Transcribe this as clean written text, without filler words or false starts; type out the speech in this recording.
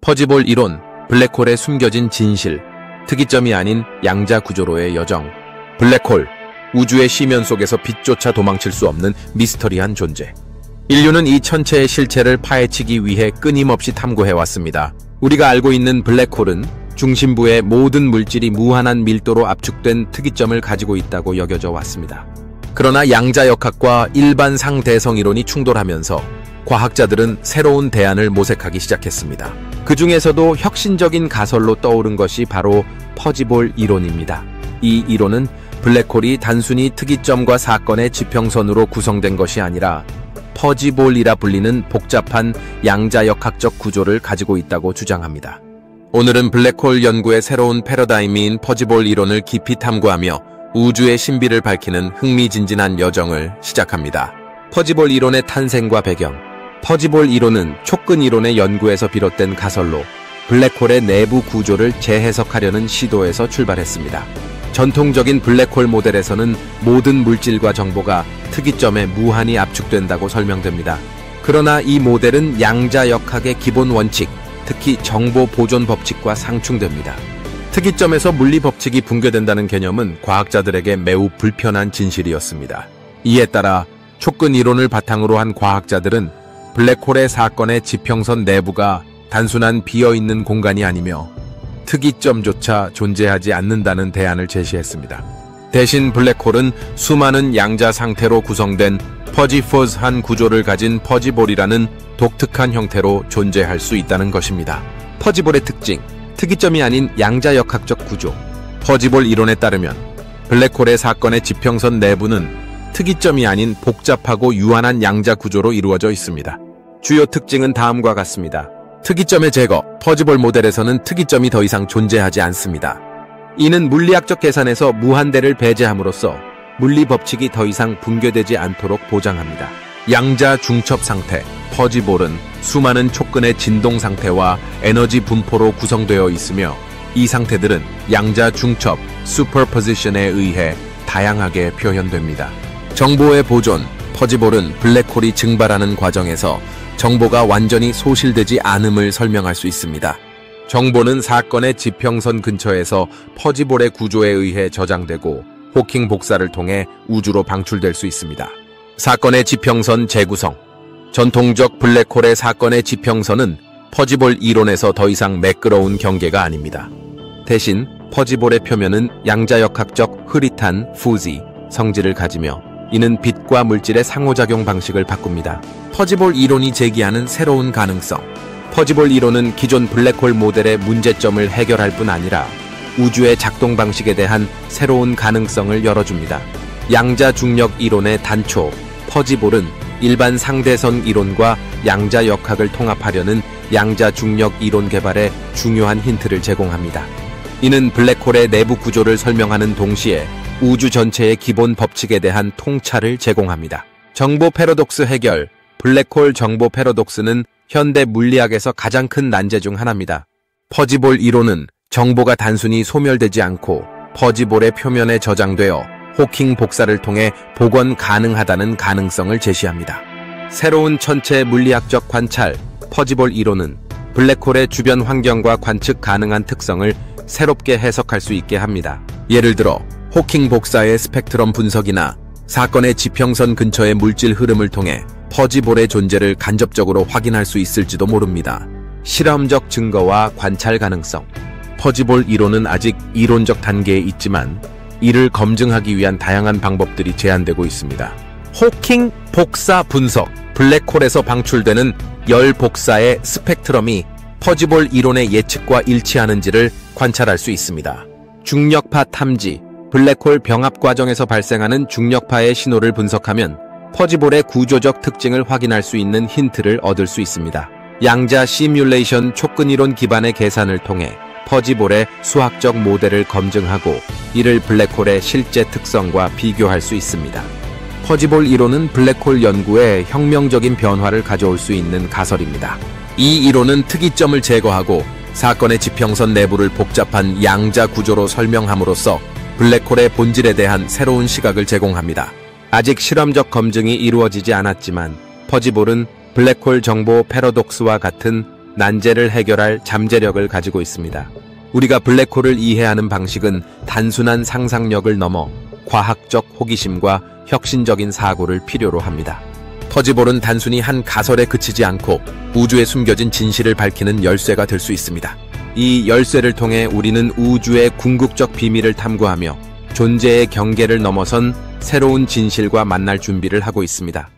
퍼지볼 이론, 블랙홀에 숨겨진 진실, 특이점이 아닌 양자 구조로의 여정. 블랙홀, 우주의 시면 속에서 빛조차 도망칠 수 없는 미스터리한 존재. 인류는 이 천체의 실체를 파헤치기 위해 끊임없이 탐구해왔습니다. 우리가 알고 있는 블랙홀은 중심부의 모든 물질이 무한한 밀도로 압축된 특이점을 가지고 있다고 여겨져 왔습니다. 그러나 양자역학과 일반 상대성 이론이 충돌하면서 과학자들은 새로운 대안을 모색하기 시작했습니다. 그 중에서도 혁신적인 가설로 떠오른 것이 바로 퍼지볼 이론입니다. 이 이론은 블랙홀이 단순히 특이점과 사건의 지평선으로 구성된 것이 아니라 퍼지볼이라 불리는 복잡한 양자역학적 구조를 가지고 있다고 주장합니다. 오늘은 블랙홀 연구의 새로운 패러다임인 퍼지볼 이론을 깊이 탐구하며 우주의 신비를 밝히는 흥미진진한 여정을 시작합니다. 퍼지볼 이론의 탄생과 배경. 퍼지볼 이론은 촉근 이론의 연구에서 비롯된 가설로 블랙홀의 내부 구조를 재해석하려는 시도에서 출발했습니다. 전통적인 블랙홀 모델에서는 모든 물질과 정보가 특이점에 무한히 압축된다고 설명됩니다. 그러나 이 모델은 양자역학의 기본 원칙, 특히 정보 보존 법칙과 상충됩니다. 특이점에서 물리 법칙이 붕괴된다는 개념은 과학자들에게 매우 불편한 진실이었습니다. 이에 따라 촉근 이론을 바탕으로 한 과학자들은 블랙홀의 사건의 지평선 내부가 단순한 비어있는 공간이 아니며 특이점조차 존재하지 않는다는 대안을 제시했습니다. 대신 블랙홀은 수많은 양자 상태로 구성된 퍼지포즈한 구조를 가진 퍼지볼이라는 독특한 형태로 존재할 수 있다는 것입니다. 퍼지볼의 특징, 특이점이 아닌 양자역학적 구조. 퍼지볼 이론에 따르면 블랙홀의 사건의 지평선 내부는 특이점이 아닌 복잡하고 유한한 양자 구조로 이루어져 있습니다. 주요 특징은 다음과 같습니다. 특이점의 제거, 퍼지볼 모델에서는 특이점이 더 이상 존재하지 않습니다. 이는 물리학적 계산에서 무한대를 배제함으로써 물리 법칙이 더 이상 붕괴되지 않도록 보장합니다. 양자 중첩 상태, 퍼지볼은 수많은 촉근의 진동 상태와 에너지 분포로 구성되어 있으며 이 상태들은 양자 중첩, 슈퍼포지션에 의해 다양하게 표현됩니다. 정보의 보존, 퍼지볼은 블랙홀이 증발하는 과정에서 정보가 완전히 소실되지 않음을 설명할 수 있습니다. 정보는 사건의 지평선 근처에서 퍼지볼의 구조에 의해 저장되고 호킹 복사를 통해 우주로 방출될 수 있습니다. 사건의 지평선 재구성. 전통적 블랙홀의 사건의 지평선은 퍼지볼 이론에서 더 이상 매끄러운 경계가 아닙니다. 대신 퍼지볼의 표면은 양자역학적 흐릿한 fu지 성질을 가지며 이는 빛과 물질의 상호작용 방식을 바꿉니다. 퍼지볼 이론이 제기하는 새로운 가능성. 퍼지볼 이론은 기존 블랙홀 모델의 문제점을 해결할 뿐 아니라 우주의 작동 방식에 대한 새로운 가능성을 열어줍니다. 양자 중력 이론의 단초, 퍼지볼은 일반 상대선 이론과 양자역학을 통합하려는 양자 중력 이론 개발에 중요한 힌트를 제공합니다. 이는 블랙홀의 내부 구조를 설명하는 동시에 우주 전체의 기본 법칙에 대한 통찰을 제공합니다. 정보 패러독스 해결. 블랙홀 정보 패러독스는 현대 물리학에서 가장 큰 난제 중 하나입니다. 퍼지볼 이론은 정보가 단순히 소멸되지 않고 퍼지볼의 표면에 저장되어 호킹 복사를 통해 복원 가능하다는 가능성을 제시합니다. 새로운 천체 물리학적 관찰. 퍼지볼 이론은 블랙홀의 주변 환경과 관측 가능한 특성을 새롭게 해석할 수 있게 합니다. 예를 들어 호킹 복사의 스펙트럼 분석이나 사건의 지평선 근처의 물질 흐름을 통해 퍼지볼의 존재를 간접적으로 확인할 수 있을지도 모릅니다. 실험적 증거와 관찰 가능성. 퍼지볼 이론은 아직 이론적 단계에 있지만 이를 검증하기 위한 다양한 방법들이 제한되고 있습니다. 호킹 복사 분석. 블랙홀에서 방출되는 열 복사의 스펙트럼이 퍼지볼 이론의 예측과 일치하는지를 관찰할 수 있습니다. 중력파 탐지. 블랙홀 병합 과정에서 발생하는 중력파의 신호를 분석하면 퍼지볼의 구조적 특징을 확인할 수 있는 힌트를 얻을 수 있습니다. 양자 시뮬레이션 촉근이론 기반의 계산을 통해 퍼지볼의 수학적 모델을 검증하고 이를 블랙홀의 실제 특성과 비교할 수 있습니다. 퍼지볼 이론은 블랙홀 연구에 혁명적인 변화를 가져올 수 있는 가설입니다. 이 이론은 특이점을 제거하고 사건의 지평선 내부를 복잡한 양자 구조로 설명함으로써 블랙홀의 본질에 대한 새로운 시각을 제공합니다. 아직 실험적 검증이 이루어지지 않았지만 퍼지볼은 블랙홀 정보 패러독스와 같은 난제를 해결할 잠재력을 가지고 있습니다. 우리가 블랙홀을 이해하는 방식은 단순한 상상력을 넘어 과학적 호기심과 혁신적인 사고를 필요로 합니다. 퍼지볼은 단순히 한 가설에 그치지 않고 우주에 숨겨진 진실을 밝히는 열쇠가 될 수 있습니다. 이 열쇠를 통해 우리는 우주의 궁극적 비밀을 탐구하며 존재의 경계를 넘어선 새로운 진실과 만날 준비를 하고 있습니다.